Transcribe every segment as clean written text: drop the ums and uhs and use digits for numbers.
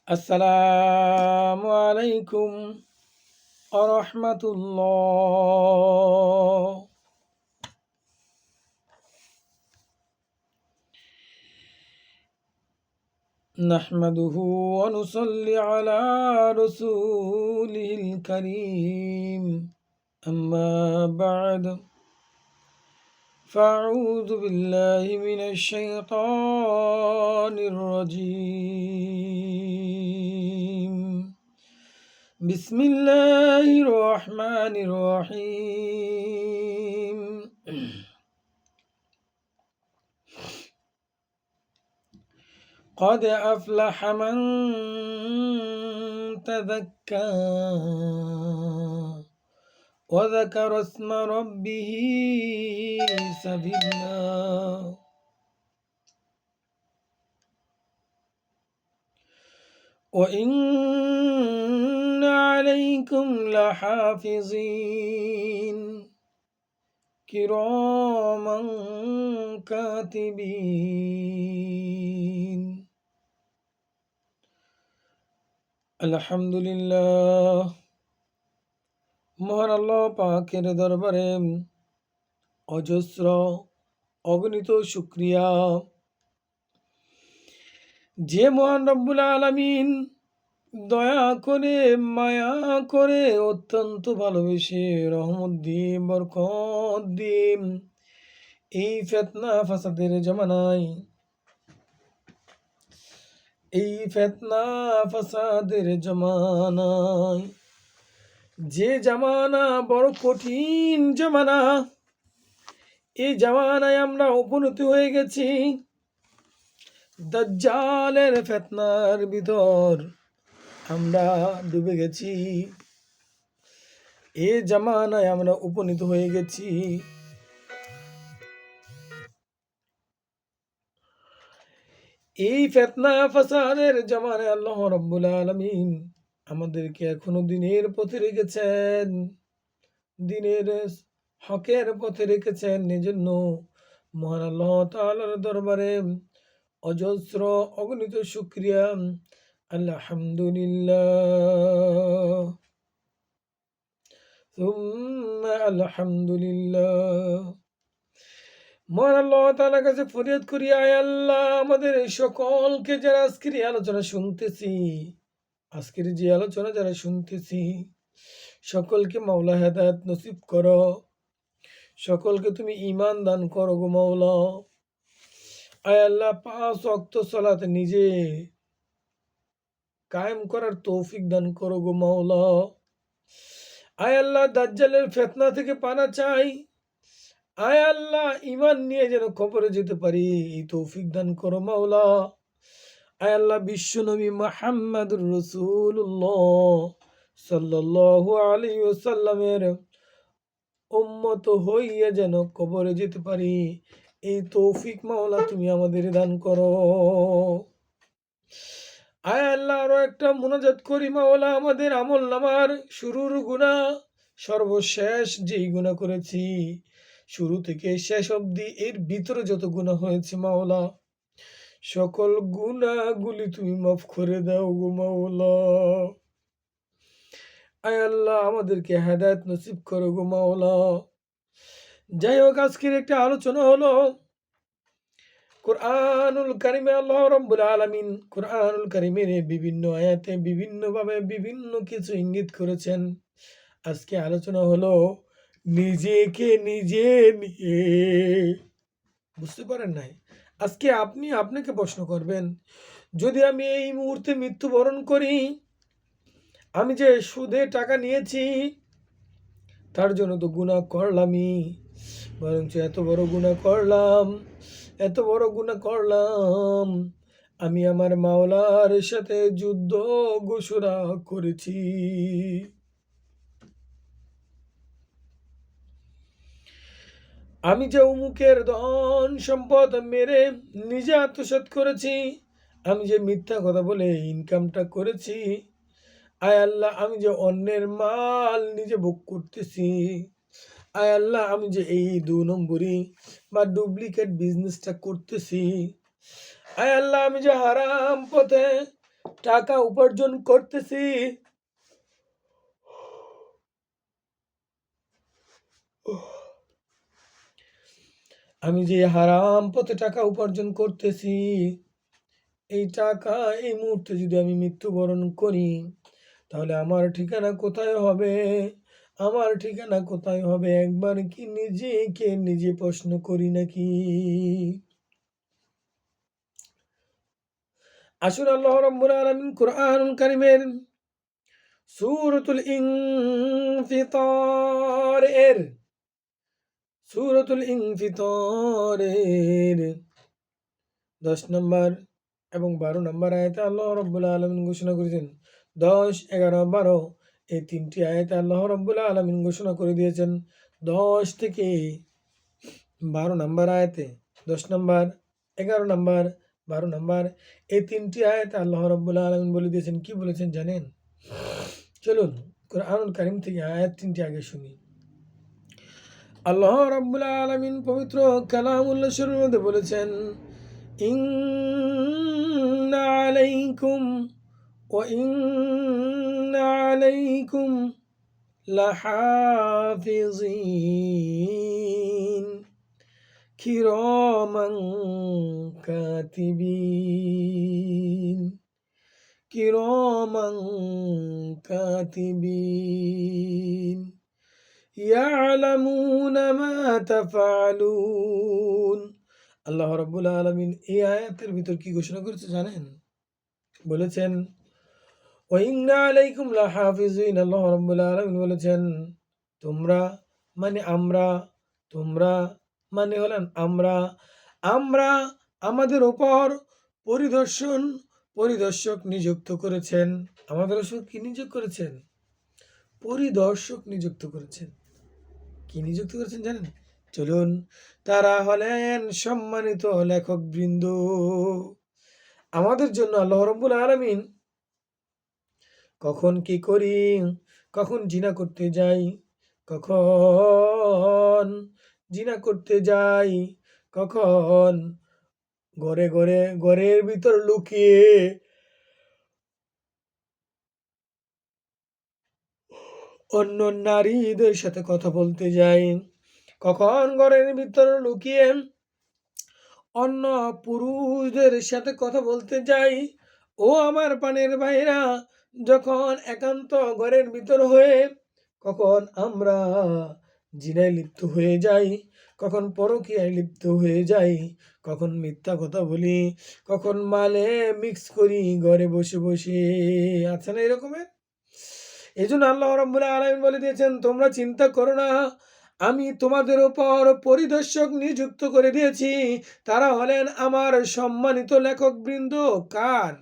আসসালামু আলাইকুম আরহামাতুল্লাহ। নাহমাদুহু ওয়া নুসাল্লি আলা রাসূলিল কারীম। আম্মা বা'দ। ফাআউযু বিল্লাহি মিনাশ শাইতানির রাজীম। বিসমিল্লাহির রহমানির রহিম। قد أفلح من تذكى وذكر اسم ربه فصلى وإن عليكم لحافظين كراما كاتبين। আলহামদুলিল্লাহ, মহান আল্লাহ পাকের দরবারে অজস্র অগণিত শুকরিয়া। যে মহান রব্বুল আলামিন দয়া করে, মায়া করে, অত্যন্ত ভালোবেসে, রহমত দিয়ে, বরকত দিয়ে এই ফিতনা ফাসাদের জামানায়, যে জামানা বড় কঠিন জামানা, এই জামানায় আমরা উপনীত হয়ে গেছি। দাজ্জালের ফিতনার ভিতর আমরা ডুবে গেছি। এই জামানায় আমরা উপনীত হয়ে গেছি। এই ফিতনা ফাসাদের জামানায় আল্লাহ রাব্বুল আলামিন আমাদেরকে এখনো দিনের পথে রেখেছেন, দিনের হকের পথে রেখেছেন। এজন্য মহান আল্লাহ তাআলার দরবারে অজস্র অগণিত শুকরিয়া। আলহামদুলিল্লাহ, সুম্মা আলহামদুলিল্লাহ। মহান আল্লাহ তাআলার কাছে ফরিয়াদ করি, আয় আল্লাহ, আমাদের সকলকে যারা আজকের এই আলোচনা শুনতেছি, সকলকে মাওলা হেদায়েত নসিব করো, সকলকে তুমি ঈমান দান করো গো মাওলা। আয় আল্লাহ, 5 ওয়াক্ত সালাত নিজে কায়েম করার তৌফিক দান করো গো মাওলা। আয় আল্লাহ, দাজ্জালের ফিতনা থেকে পানা চাই। আয় আল্লাহ, ঈমান নিয়ে যেন কবরে যেতে পারি, এই তৌফিক দান করো মাওলা। আয় আল্লাহ, বিশ্ব নবী মুহাম্মদুর রাসূলুল্লাহ সাল্লাল্লাহু আলাইহি ওয়াসাল্লামের উম্মত হইয়া যেন কবরে যেতে পারি, এই তৌফিক মাওলা তুমি আমাদের দান করো। আয় আল্লাহ, আরো একটা মুনাজাত করি মাওলা, আমাদের আমলনামার শুরুর গুনাহ, সর্বশেষ যেই গুনাহ করেছি, শুরু থেকে শেষ অবধি এর ভিতরে যত গুনাহ হয়েছে মাওলা, সকল গুনাহগুলি তুমি মাফ করে দাও গো মাওলা। আয় আল্লাহ, আমাদেরকে হেদায়েত নসিব করো গো মাওলা। যাই হোক, আজকের একটা আলোচনা হলো কুরআনুল কারীমে আল্লাহ রাব্বুল আলামিন কুরআনুল কারীমের বিভিন্ন আয়াতে বিভিন্নভাবে বিভিন্ন কিছু ইঙ্গিত করেছেন। আজকে আলোচনা হলো নিজেকে নিজে নিয়ে। বুঝতে পারেন নাই? আজকে আপনি আপনাকে প্রশ্ন করবেন, যদি আমি এই মুহূর্তে মৃত্যুবরণ করি, আমি যে সুদে টাকা নিয়েছি তার জন্য তো গুনাহ করলামই, বরঞ্চ এত বড় গুনাহ করলাম, আমি আমার মাওলার সাথে যুদ্ধ ঘোষণা করেছি। আমি যে অমুকের ধন সম্পদ মেরে নিজে আত্মসাৎ করেছি, আমি যে মিথ্যা কথা বলে ইনকামটা করেছি, আয় আল্লাহ, আমি যে অন্যের মাল নিজে ভোগ করতেছি, আয় আল্লাহ, আমি যে এই 2 নম্বরি বা ডুপ্লিকেট বিজনেসটা করতেছি, আয় আল্লাহ, আমি যে হারাম পথে টাকা উপার্জন করতেছি, আমি যে হারাম পথে টাকা উপার্জন করতেছি, এই টাকা এই মুহূর্তে যদি আমি মৃত্যুবরণ করি, তাহলে আমার ঠিকানা কোথায় হবে? আমার ঠিকানা কোথায় হবে? একবার কি নিজেকে নিজে প্রশ্ন করি নাকি? আসুন আল্লাহ রাব্বুল আলামিন কুরআনুল কারীমের সূরাতুল ইনফিতার এর সূরাতুল ইনফিতারের 10 নম্বর এবং 12 নম্বর আয়াতে আল্লাহ রাব্বুল আলামিন ঘোষণা করেছেন। 10, 11, 12 এই 3টি আয়াতে আল্লাহ রাব্বুল আলামিন ঘোষণা করে দিয়েছেন। 10 থেকে 12 নম্বর আয়াতে 10 নম্বর, 11 নম্বর, 12 নম্বর এই 3টি আয়াতে আল্লাহ রাব্বুল আলামিন বলে দিয়েছেন, কি বলেছেন জানেন? চলুন কুরআনুল কারীম থেকে আয়াত 3টি আগে শুনি। আল্লাহ রাব্বুল আলামিন পবিত্র কালামুল্লাহ শরীফের মধ্যে বলেছেন, ইন্না আলাইকুম ওয়া ইন্না আলাইকুম লাহাফিজিন কিরামান কাতিবিন কিরামান কাতিবিন ইয়ালামুনা মা তাফআলুন। আল্লাহ রাব্বুল আলামিন এই আয়াতের ভিতর কি ঘোষণা করেছে জানেন? বলেছেন ওয়া ইন্না আলাইকুম লাহাফিজিন। আল্লাহ রাব্বুল আলামিন বলেছেন, তোমরা মানে আমরা, তোমরা মানে হলেন আমরা, আমরা আমাদের উপর পরিদর্শক নিযুক্ত করেছেন। আমাদের উপর কি নিযুক্ত করেছেন? পরিদর্শক নিযুক্ত করেছেন। কি নিযুক্ত করেছেন জানেন? চলুন, তারা হলেন সম্মানিত লেখক বৃন্দ। আমাদের জন্য আল্লাহ রাব্বুল আলামিন কখন কি করি, কখন জিনা করতে যাই, কখন জিনা করতে যাই, কখন ঘরের ভিতর লুকিয়ে অন্য নারীদের সাথে কথা বলতে যাই, কখন ঘরের ভিতর লুকিয়ে অন্য পুরুষদের সাথে কথা বলতে যাই। ও আমার প্রাণের ভাইরা, যখন একান্ত ঘরের ভিতর হয়ে কখন আমরা জিনায় লিপ্ত হয়ে যাই, কখন পরকীয়ায় লিপ্ত হয়ে যাই, কখন মিথ্যা কথা বলি, কখন মালে মিক্স করি ঘরে বসে বসে। আছে না এরকমের? এই জন্য আল্লাহ রাব্বুল আলামিন বলে দিয়েছেন, তোমরা চিন্তা করো না, আমি তোমাদের উপর পরিদর্শক নিযুক্ত করে দিয়েছি। তারা হলেন আমার সম্মানিত লেখক বৃন্দ। কার?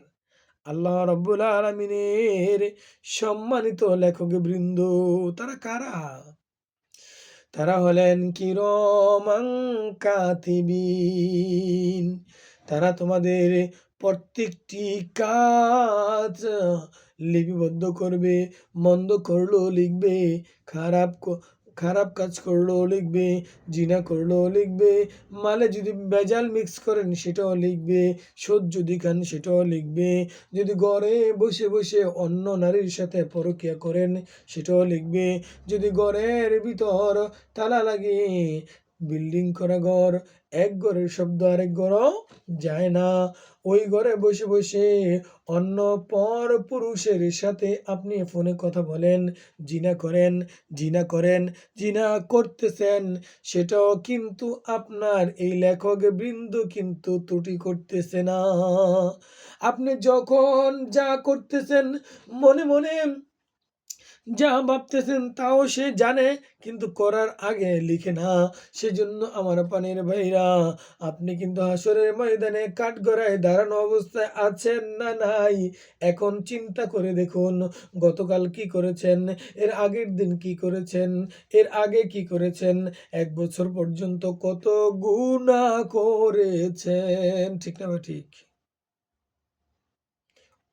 আল্লাহ রাব্বুল আলামিনের সম্মানিত লেখক বৃন্দ। তারা কারা? তারা হলেন কিরামান কাতিবিন। তারা তোমাদের প্রত্যেকটি কাজ লিপিবদ্ধ করবে, মন্দ করলেও লিখবে, খারাপ কাজ করলেও লিখবে, জিনা করলেও লিখবে, মালে যদি ভেজাল মিক্স করেন সেটাও লিখবে, সুদ যদি খান সেটাও লিখবে, যদি ঘরে বসে বসে অন্য নারীর সাথে পরকীয়া করেন সেটাও লিখবে, যদি ঘরের ভিতর তালা লাগিয়ে বিল্ডিং করা ঘর, এক ঘরের শব্দ আরেক ঘরও যায় না, ওই ঘরে বসে বসে অন্য পর পুরুষের সাথে আপনি ফোনে কথা বলেন, জিনা করতেছেন, সেটাও কিন্তু আপনার এই লেখক বৃন্দ কিন্তু ত্রুটি করতেছে না। আপনি যখন যা করতেছেন, মনে মনে যা ভাবতেছেন তাও সে জানে, কিন্তু করার আগে লিখে না। সেজন্য আমার প্রাণের ভাইরা, আপনি কিন্তু হাসরের ময়দানে কাঠগড়ায় দাঁড়ানো অবস্থায় আছেন না নাই, এখন চিন্তা করে দেখুন, গতকাল কি করেছেন, এর আগের দিন কি করেছেন, এর আগে কি করেছেন, 1 বছর পর্যন্ত কত গুনাহ করেছেন। ঠিক না ঠিক?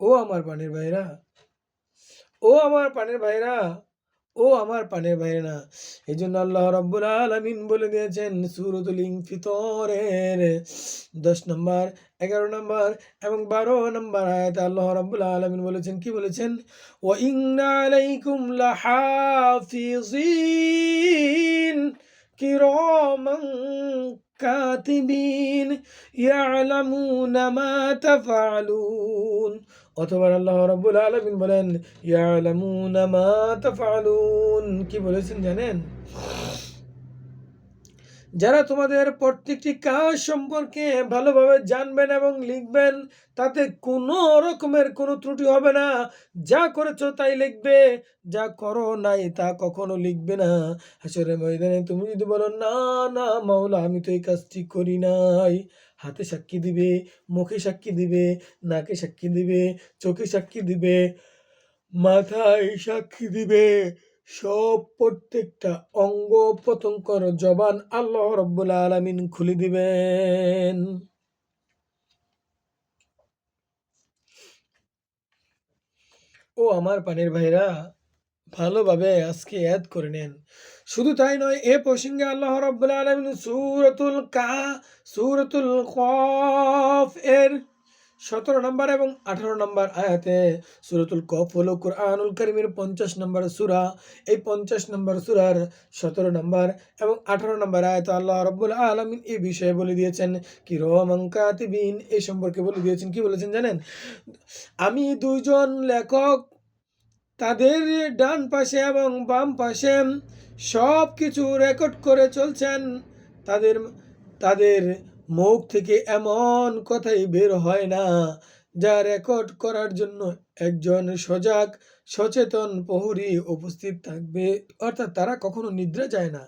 ও আমার প্রাণের ভাইরা, ও আমার প্রাণের ভাইরা, ও আমার পানের ভাইরা, এই জন্য আল্লাহ রাব্বুল আলামিন বলে দিয়েছেন সূরাতুল ইনফিতরের 10 নম্বর, 11 নম্বর এবং 12 নম্বর আয়াতে আল্লাহ রাব্বুল আলামিন বলেছেন, কি বলেছেন? ওয়া ইন্না আলাইকুম লাহাফিজিন কিরামান কাতিবিন ইয়ালামুনা মা তাফআলুন। অথবা আল্লাহ রাব্বুল আলামিন বলেন ইয়ালামুনা মা তাফআলুন, কি বলেছেন জানেন? যারা তোমাদের প্রত্যেকটি কাজ সম্পর্কে ভালোভাবে জানবেন এবং লিখবেন, তাতে কোনো রকমের কোনো ত্রুটি হবে না। যা করেছো তাই লিখবে, যা করো নাই তা কখনো লিখবে না। হাসরের ময়দানে তুমি যদি বলো না না মাওলা আমি তো এই কাজটি করি নাই, হাতে সাক্ষী দিবে, মুখে সাক্ষী দিবে, নাকে সাক্ষী দিবে, চোখে সাক্ষী দিবে, মাথায় সাক্ষী দিবে, সব প্রত্যেকটা অঙ্গ প্রত্যঙ্গর জবান আল্লাহ রাব্বুল আলামিন খুলে দিবেন। ও আমার পানির ভাইরা, ভালোভাবে আজকে ইয়াদ করে নেন। শুধু তাই নয়, এ প্রসঙ্গে আল্লাহ রাব্বুল আলামিন সূরাতুল কফ এর 17 নম্বর এবং 18 নম্বর আয়াতে, সূরাতুল কফ হলো কুরআনুল কারীমের 50 নম্বর সূরা। এই 50 নম্বর সূরার 17 নম্বর এবং 18 নম্বর আয়াতে আল্লাহ রাব্বুল আলামিন এই বিষয়ে বলে দিয়েছেন কিরামান কাতিবিন, এই সম্পর্কে বলে দিয়েছেন। কি বলেছেন জানেন? আমি দুইজন লেখক তাদের ডান পাশে এবং বাম পাশে সব কিছু রেকর্ড করে চলছেন। তাদের তাদের মুখ থেকে এমন কথাই বের হয় না যা রেকর্ড করার জন্য একজন সজাগ সচেতন প্রহরী উপস্থিত থাকবে, অর্থাৎ তারা কখনো নিদ্রা যায় না।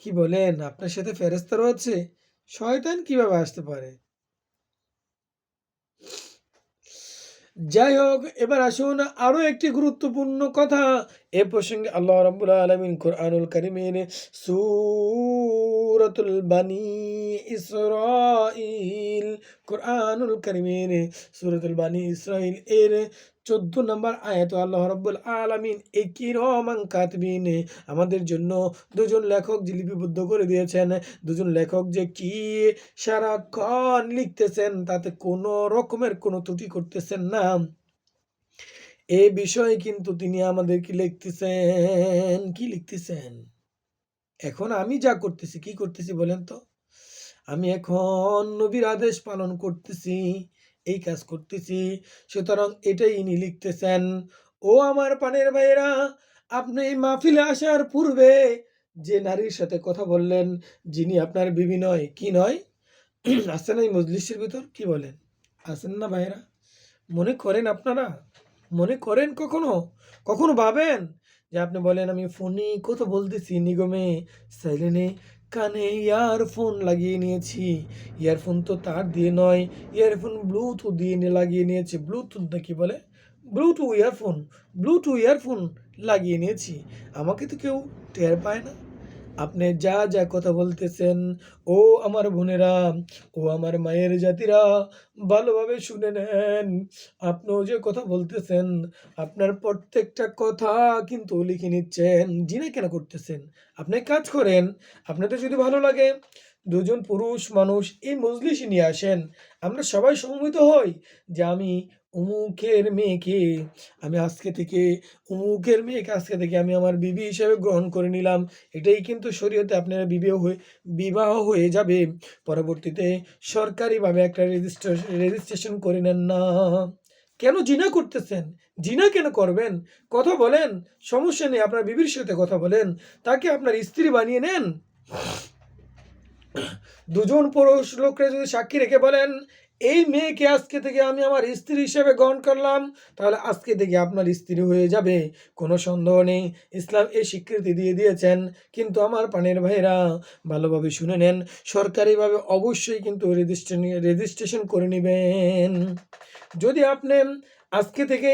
কি বলেন? আপনার সাথে ফেরেশতা রয়েছে? শয়তান কিভাবে আসতে পারে? যাই হোক, এবার আসুন আরো একটি গুরুত্বপূর্ণ কথা। এ প্রসঙ্গে আল্লাহ রাব্বুল আলামিন কুরআনুল কারীমের সূরাতুল বানি ইসরাঈল, কুরআনুল কারীমের সূরাতুল বানি ইসরাঈল এর 14 নম্বর আয়াতে আল্লাহ রাব্বুল আলামিন এই কিরামান কাতিবিন, আমাদের জন্য দুজন লেখক যে লিপিবদ্ধ করে দিয়েছেন, দুজন লেখক যে কি সারাক্ষণ লিখতেছেন, তাতে কোনো রকমের কোনো ত্রুটি করতেছেন না। এই বিষয়ে কিন্তু তিনি আমাদেরকে লিখতেছেন। কি লিখতেছেন? এখন আমি যা করতেছি, কি করতেছি বলেন তো? আমি এখন নবীর আদেশ পালন করতেছি, এই কাজ করতেছি। সুতরাং এটাই ইনি লিখতেছেন। ও আমার প্রাণের ভাইয়েরা, আপনি এই মাহফিলে আসার পূর্বে যে নারীর সাথে কথা বললেন, যিনি আপনার বিবি নয়, কি নয়? আছেন এই মজলিসের ভিতর? কি বলেন? আছেন না ভাইয়েরা? মনে করেন আপনারা? মনে করেন কখনো? কখনো ভাবেন যে আপনি বলেন আমি ফোনে কথা বলতেছি নিগমে, সাইলেন্টে, কানে ইয়ারফোন লাগিয়ে নিয়েছি। ইয়ারফোন তো তার দিয়ে নয়, ইয়ারফোন ব্লুটুথ দিয়ে লাগিয়ে নিয়েছি। ব্লুটুথ না কি বলে? ব্লুটুথ ইয়ারফোন লাগিয়ে নিয়েছি। আমাকে তো কেউ টের পায় না। আপনি যা যা কথা বলতেছেন, ও আমার বোনেরা, ও আমার মায়ের জাতিরা, ভালোভাবে শুনে নেন। আপনিও যে কথা বলতেছেন, আপনার প্রত্যেকটা কথা কিন্তু লিখে নিচ্ছেন। জিনা কেন করতেছেন? আপনি কাজ করেন। আপনাদের যদি ভালো লাগে, দুজন পুরুষ মানুষ এই মজলিসে নিয়ে আসেন। আমরা সবাই সমবেত হই যে আমি অমুকের মেয়েকে আমি আজকে থেকে অমুকের মেয়েকে আজকে থেকে আমি আমার বিবি হিসেবে গ্রহণ করে নিলাম। এটাই কিন্তু শরীয়তে আপনারা বিবাহ হয়ে যাবে। পরবর্তীতে সরকারিভাবে একটা রেজিস্ট্রেশন করে নেন না। কেন জিনা করতেছেন? জিনা কেন করবেন? কথা বলেন, সমস্যা নেই। আপনার বিবির সাথে কথা বলেন, তাকে আপনার স্ত্রী বানিয়ে নেন। দুজন পুরুষ লোকরা যদি সাক্ষী রেখে বলেন এই মেয়েকে আজকে থেকে আমি আমার স্ত্রী হিসেবে গ্রহণ করলাম, তাহলে আজকে থেকে আপনার স্ত্রী হয়ে যাবে, কোনো সন্দেহ নেই। ইসলাম এই স্বীকৃতি দিয়ে দিয়েছেন। কিন্তু আমার প্রাণের ভাইরা, ভালোভাবে শুনে নেন, সরকারিভাবে অবশ্যই কিন্তু রেজিস্ট্রেশন করে নেবেন। যদি আপনি আজকে থেকে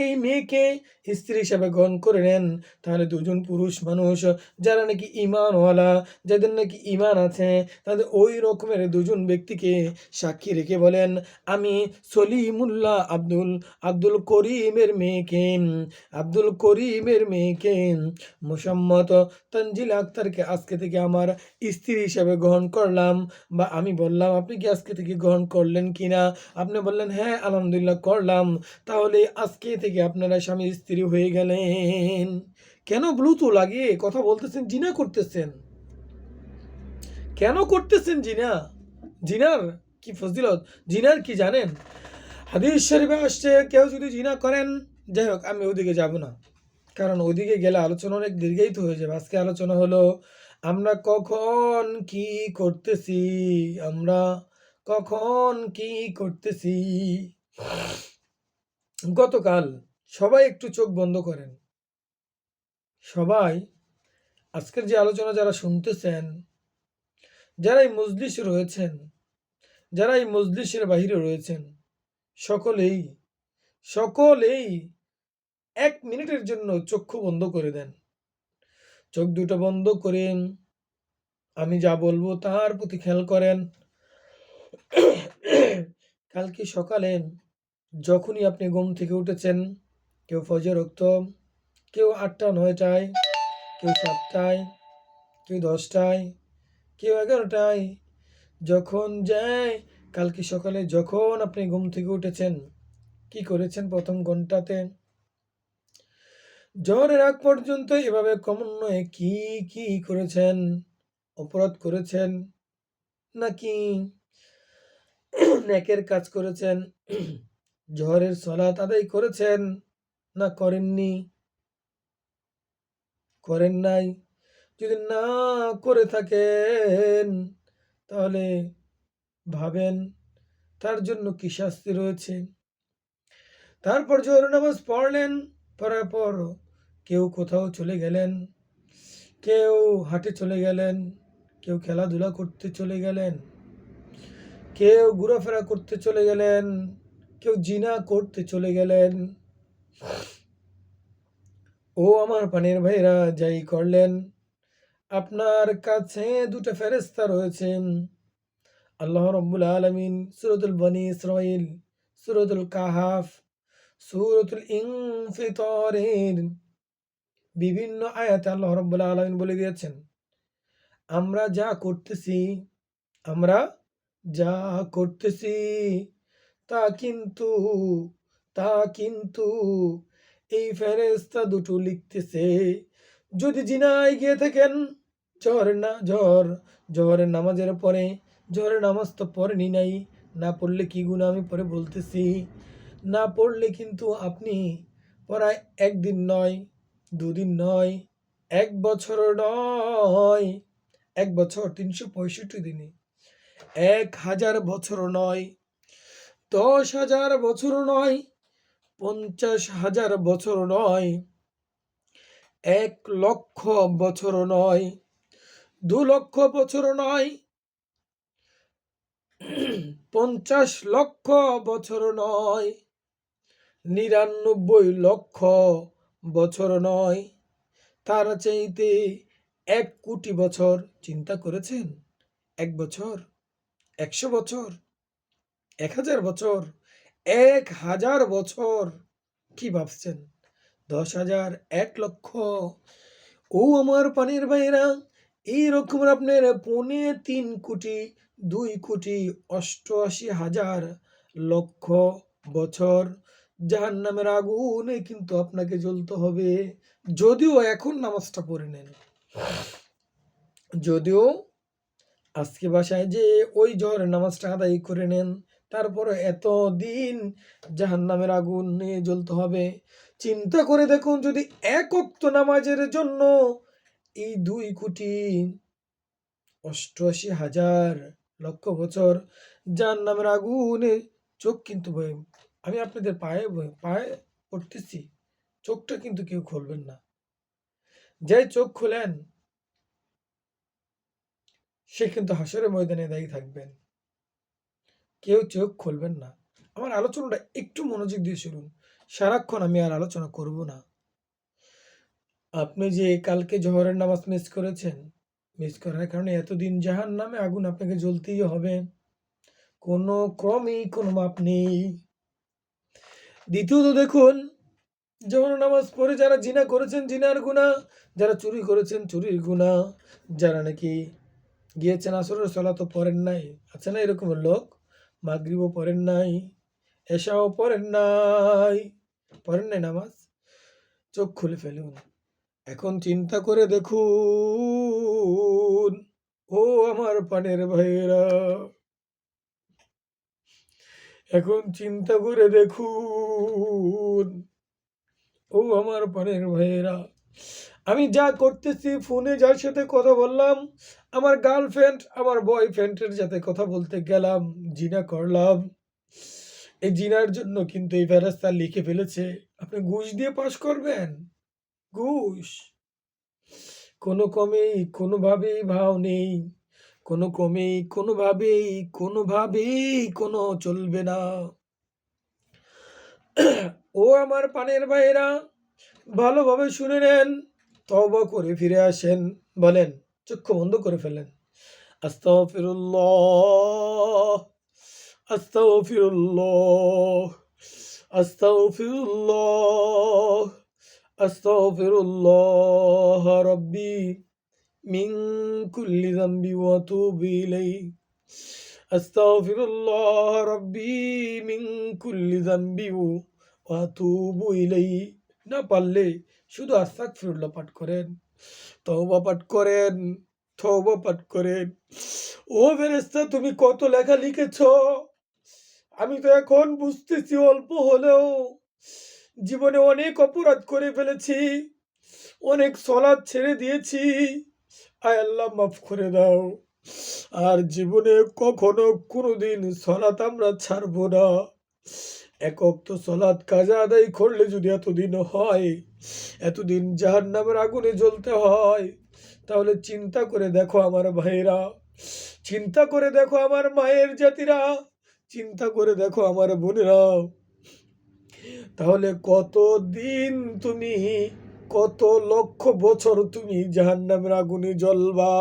এই মেয়েকে স্ত্রী হিসাবে গ্রহণ করে নেন। তাহলে দুজন পুরুষ মানুষ যারা নাকি ঈমানওয়ালা, যাদের নাকি ঈমান আছে, তাদের ওই রকমের দুজন ব্যক্তিকে সাক্ষী রেখে বলেন, আমি সলিমুল্লাহ আব্দুল করিমের মেয়েকে মোসাম্মত তানজিলা আক্তারকে আজকে থেকে আমার স্ত্রী হিসাবে গ্রহণ করলাম। বা আমি বললাম, আপনি কি আজকে থেকে গ্রহণ করলেন কিনা? আপনি বললেন, হ্যাঁ আলহামদুলিল্লাহ করলাম। তাহলে আজকে থেকে আপনারা স্বামী স্ত্রী হয়ে গেলেন। কেন ব্লুটুথ লাগিয়ে কথা বলতেছেন, জিনা করতেছেন? কেন করতেছেন জিনা? জিনার কি ফজিলত, জিনার কি জানেন? হাদিস শরীফে আসছে, কেউ যদি জিনা করেন, যাই হোক আমি ওদিকে যাব না, কারণ ওদিকে গেলে আলোচনা অনেক দীর্ঘায়িত হয়ে যাবে। আজকে আলোচনা হলো আমরা কখন কি করতেছি, আমরা কখন কি করতেছি। গতকাল সবাই একটু চোখ বন্ধ করেন, সবাই আজকের যে আলোচনা যারা শুনতেছেন, যারা এই মজলিসে রয়েছেন, যারা এই মজলিসের বাহিরে রয়েছেন, সকলেই সকলেই 1 মিনিটের জন্য চক্ষু বন্ধ করে দেন। চোখ দুটো বন্ধ করেন, আমি যা বলবো তার প্রতি খেয়াল করেন। কালকে সকালে যখনই আপনি ঘুম থেকে উঠেছেন, কেউ ফজর ওয়াক্ত, কেউ 8টা 9টায়, কেউ 7টায়, কেউ 10টায়, কেউ 11টায়, যখন যায়, কালকে সকালে যখন আপনি ঘুম থেকে উঠেছেন, কি করেছেন প্রথম ঘন্টাতে? জোহরের আগ পর্যন্ত এভাবে ক্রমান্বয়ে কি কি করেছেন? অপরাধ করেছেন নাকি নেকের কাজ করেছেন? জোহরের সালাত আদায় করেছেন না করেননি? করেন নাই? যদি না করে থাকেন, তাহলে ভাবেন তার জন্য কি শাস্তি রয়েছে। তারপর জোহর নামাজ পড়লেন, পড়ার পর কেউ কোথাও চলে গেলেন, কেউ হাটে চলে গেলেন, কেউ খেলাধুলা করতে চলে গেলেন, কেউ ঘোরাফেরা করতে চলে গেলেন, কেউ জিনা করতে চলে গেলেন। ও আমার পানির ভাইরা, যাই করলেন, আপনার কাছে দুটো ফেরেশতা রয়েছে। আল্লাহ রাব্বুল আলামিন সূরাতুল বনী ইসরাঈল, সূরাতুল কাহাফ, সূরাতুল ইনফিতারের বিভিন্ন আয়াতে আল্লাহ রাব্বুল আলামিন বলে দিয়েছেন, আমরা যা করতেছি, আমরা যা করতেছি তা কিন্তু তা কিন্তু এই ফেরেশতা দুটো লিখতেছে। যদি জিনায় গিয়ে থাকেন, জোহরের নামাজের পরে, জোহরের নামাজ তো পড়েনি নাই, না পড়লে কি গুনাহ আমি পরে বলতেছি। না পড়লে কিন্তু আপনি পড়ায় 1 দিন নয়, 2 দিন নয়, 1 বছর নয়, 1 বছর 365 দিনে, 1000 বছর নয়, 10,000 বছর নয়, 50,000 বছর নয়, 1,00,000 বছর নয়, 2,00,000 বছর নয়, 50,00,000 বছর নয়, 99,00,000 বছর নয়, তার চাইতে 1,00,00,000 বছর। চিন্তা করেছেন? 1 বছর, 100 বছর, 1,000 বছর, 1,000 বছর, কি ভাবছেন? 10,000, 1,00,000। ও আমার পানির ভাইরা, এইরকম আপনার 3.5 কোটি, 2,88,000,00,000 বছর জাহান্নামের আগুনে কিন্তু আপনাকে জ্বলতে হবে। যদিও এখন নামাজটা পড়ে নেন, যদিও আজকে বাসায় যে ওই জোহরের নামাজটা আদায় করে নেন, তারপরে এতদিন জাহান্নামের আগুনে জ্বলতে হবে। চিন্তা করে দেখুন, যদি 1 ওয়াক্ত নামাজের জন্য এই 2,88,000,00,000 বছর জাহান্নামের আগুনে, চোখ কিন্তু আমি আপনাদের পায়ে পড়তেছি, চোখটা কিন্তু কেউ খুলবেন না। যে চোখ খুলেন সে কিন্তু হাসরের ময়দানে দায়ী থাকবেন। কেউ চোখ খুলবেন না। আমার আলোচনাটা একটু মনোযোগ দিয়ে শুনুন। সারাক্ষণ আমি আর আলোচনা করব না। আপনি যে কালকে জোহরের নামাজ মিস করেছেন, মিস করার কারণে এতদিন জাহান্নামে আগুন আপনাকে জ্বলতেই হবে। কোনো ক্রমেই কোনো মাপ নেই। দ্বিতীয়ত দেখুন, জোহর নামাজ পড়ে যারা জিনা করেছেন জিনার গুনাহ, যারা চুরি করেছেন চুরির গুনাহ, যারা নাকি গিয়েছেন আসরের সালাতও পড়েন নাই, আছে না এরকম লোক? মাগরিবও পড়েন নাই, এশাও পড়েন নাই, পড়েন নাই নামাজ? চোখ খুলে ফেলুন। এখন চিন্তা করে দেখুন, ও আমার প্রাণের ভাইয়েরা, এখন চিন্তা করে দেখুন, ও আমার প্রাণের ভাইয়েরা, আমি যা করতেছি, ফোনে যার সাথে কথা বললাম, আমার গার্লফ্রেন্ড আমার বয়ফ্রেন্ডের সাথে কথা বলতে গেলাম, জিনা করলাম। এই জিনার জন্য কিন্তু এই ফেরেশতা লিখে ফেলেছে আপনি ঘুষ দিয়ে পাস করবেন। ঘুষ কোনো কমেই কোনোভাবেই ভাও নেই, কোনো কমেই কোনোভাবেই কোনো চলবে না। ও আমার প্রাণের ভাইয়েরা, ভালোভাবে শুনে নেন, তওবা করে ফিরে আসেন। বলেন, চক্ষু বন্ধ করে ফেলেন। আস্তাগফিরুল্লাহ, আস্তাগফিরুল্লাহ, আস্তাগফিরুল্লাহ, আস্তাগফিরুল্লাহ রাব্বি মিন কুল্লি যামবি ওয়া আতুবু ইলাইহি। আস্তাগফিরুল্লাহ রাব্বি মিন কুল্লি যামবি ওয়া আতুবু ইলাইহি। না পারলে শুধু আস্তাগফিরুল্লাহ পাঠ করেন, তওবা পাঠ করেন, তওবা পাঠ করেন। ও ফেরেশতা, তুমি কত লেখা লিখেছো, আমি তো এখন বুঝতেছি অল্প হলেও জীবনে অনেক অপরাধ করে ফেলেছি, অনেক সলাৎ ছেড়ে দিয়েছি। আয় আল্লাহ মাফ করে দাও। আর জীবনে কখনো কোনোদিন সলাৎ আমরা ছাড়বো না। এক ওয়াক্ত সলাৎ কাজা আদায় করলে যদি এতদিন হয়, এতদিন জাহান্নামের আগুনে জ্বলতে হয়, তাহলে চিন্তা করে দেখো আমার ভাইয়েরা, চিন্তা করে দেখো আমার মায়ের জাতিরা, চিন্তা করে দেখো আমার বোনেরা, তাহলে কতদিন তুমি, কত লক্ষ বছর তুমি জাহান্নামের আগুনে জ্বলবা।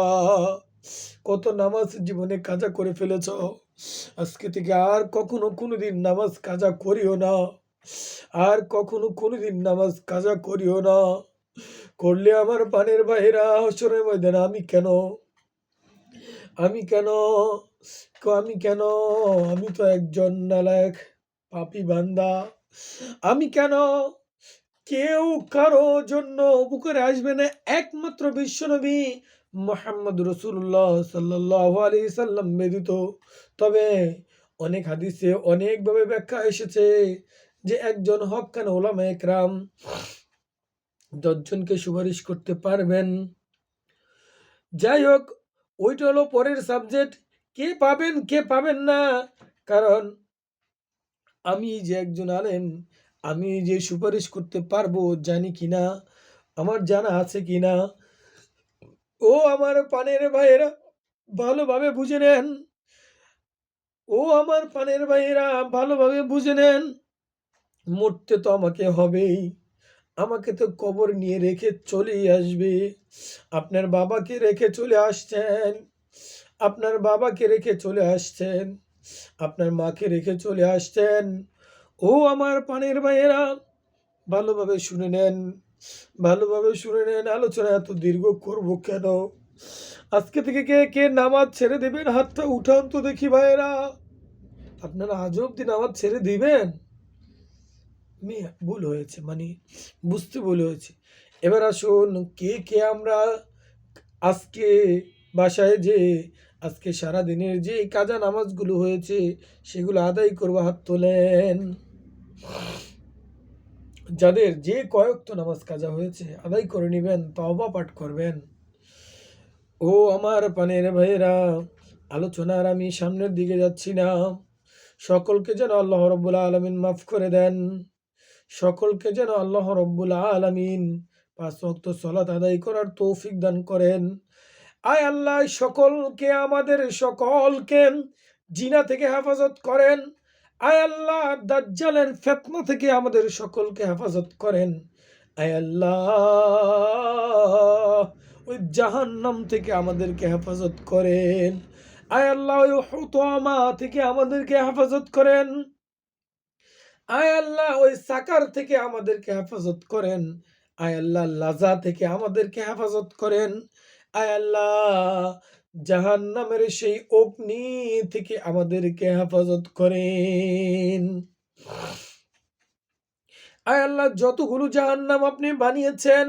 কত নামাজ জীবনে কাজা করে ফেলেছ, আজকে থেকে আর কখনো কোনোদিন নামাজ কাজা করিও না, আর কখনো কোনোদিন নামাজ কাজা করিও না। করলে আমার পানের ভাইয়েরা হাসরের ময়দানে আমি কেন, আমি কেন, আমি কেন, আমি তো একজন নালায়েক পাপী বান্দা, আমি কেন, কেউ কারো জন্য উপকারে আসবে না, একমাত্র বিশ্বনবী মুহাম্মদ রাসূলুল্লাহ সাল্লাল্লাহু আলাইহি সাল্লাম ব্যতীত। তবে অনেক হাদিসে অনেকভাবে ব্যাখ্যা এসেছে যে একজন হক্কানি উলামায়ে কেরাম ১০ জনকে সুপারিশ করতে পারবেন। যাই হোক, ওইটা হলো পরের সাবজেক্ট। কে পাবেন কে পাবেন না, কারণ আমি যে একজন আলেম, আমি যে সুপারিশ করতে পারবো জানি কিনা, আমার জানা আছে কিনা, ও আমার পানের ভাইয়েরা ভালোভাবে বুঝে নেন, ও আমার পানের ভাইয়েরা ভালোভাবে বুঝে নেন, মরতে তো আমাকে হবেই, আমাকে তো কবর নিয়ে রেখে চলেই আসবে। আপনার বাবাকে রেখে চলে আসছেন, আপনার বাবাকে রেখে চলে আসছেন, আপনার মাকে রেখে চলে আসছেন। ও আমার পানের ভাইয়েরা ভালোভাবে শুনে নেন, ভালোভাবে শুনে নেন। আলোচনা এত দীর্ঘ করব কেন? আজকে থেকে কে কে নামাজ ছেড়ে দেবেন হাতটা উঠান তো দেখি ভাইয়েরা। আপনারা আজ অব্দি নামাজ ছেড়ে দিবেন? ভুল হয়েছে, মানে বুঝতে ভুল হয়েছে। এবার আসুন, কে কে আমরা আজকে বাসায় যে আজকে সারাদিনের যে কাজা নামাজগুলো হয়েছে সেগুলো আদায় করবো, হাত তোলেন। যাদের যে কয়েকত নামাজ কাজা হয়েছে আদায় করে নেবেন, তওবা পাঠ করবেন। ও আমার পানের ভাইয়েরা, আলোচনার আমি সামনের দিকে যাচ্ছি না। সকলকে যেন আল্লাহ রব্বুল আলামিন মাফ করে দেন, সকলকে যেন আল্লাহ রব্বুল আলামিন ৫ ওয়াক্ত সালাত আদায় করার তৌফিক দান করেন। আয় আল্লাহ সকলকে, আমাদের সকলকে জিনা থেকে হেফাজত করেন। আয় আল্লাহ দাজ্জালের ফিতনা থেকে আমাদের সকলকে হেফাজত করেন। আয় আল্লাহ ওই জাহান্নাম থেকে আমাদেরকে হেফাজত করেন। আয় আল্লাহ ওই হুতামা থেকে আমাদেরকে হেফাজত করেন। আয় আল্লাহ ওই সাকার থেকে আমাদেরকে হেফাজত করেন। আয় আল্লাহ লাজা থেকে আমাদেরকে হেফাজত করেন। আয় আল্লাহ জাহান্নামের সেই অগ্নি থেকে আমাদেরকে হেফাজত করেন। আয় আল্লাহ যতগুলো জাহান্নাম আপনি বানিয়েছেন,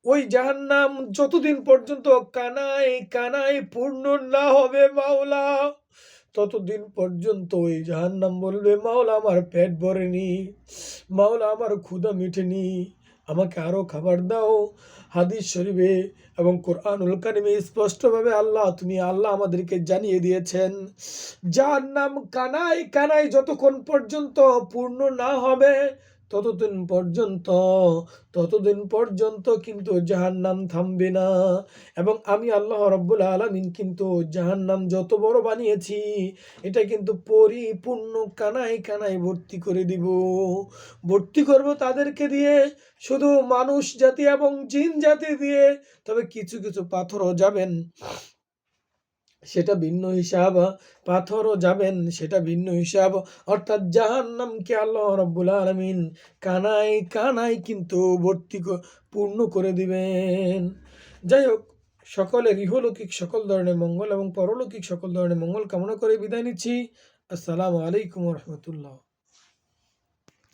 ওই জাহান্নাম যতদিন পর্যন্ত কানায় কানায় পূর্ণ না হবে মাওলা, ততদিন পর্যন্ত ওই জাহান্নাম বলবে, মাওলা আমার পেট ভরেনি, মাওলা আমার ক্ষুধা মিটেনি, আমাকে আরো খাবার দাও। হাদিস শরীফে এবং কোরআনুল কারিমে স্পষ্টভাবে তুমি আল্লাহ আমাদেরকে জানিয়ে দিয়েছেন, জাহান্নাম কানায় কানায় যতক্ষণ পর্যন্ত পূর্ণ না হবে, ততদিন পর্যন্ত ততদিন পর্যন্ত কিন্তু জাহান্নাম থামবে না। এবং আমি আল্লাহ রাব্বুল আলামিন কিন্তু জাহান্নাম যত বড় বানিয়েছি, এটা কিন্তু পরিপূর্ণ কানায় কানায় ভর্তি করে দিব। ভর্তি করব তাদেরকে দিয়ে, শুধু মানুষ জাতি এবং জিন জাতি দিয়ে। তবে কিছু কিছু পাথরও যাবেন, সেটা ভিন্ন হিসাব। পাথরও যাবেন, সেটা ভিন্ন হিসাব। অর্থাৎ জাহান্নামকে আল্লাহ রাব্বুল আলামিন কানায় কানায় কিন্তু পূর্ণ করে দিবেন। যাই হোক, সকলের ইহলৌকিক সকল ধরনের মঙ্গল এবং পরলৌকিক সকল ধরনের মঙ্গল কামনা করে বিদায় নিচ্ছি। আসসালামু আলাইকুম ওয়া রাহমাতুল্লাহ।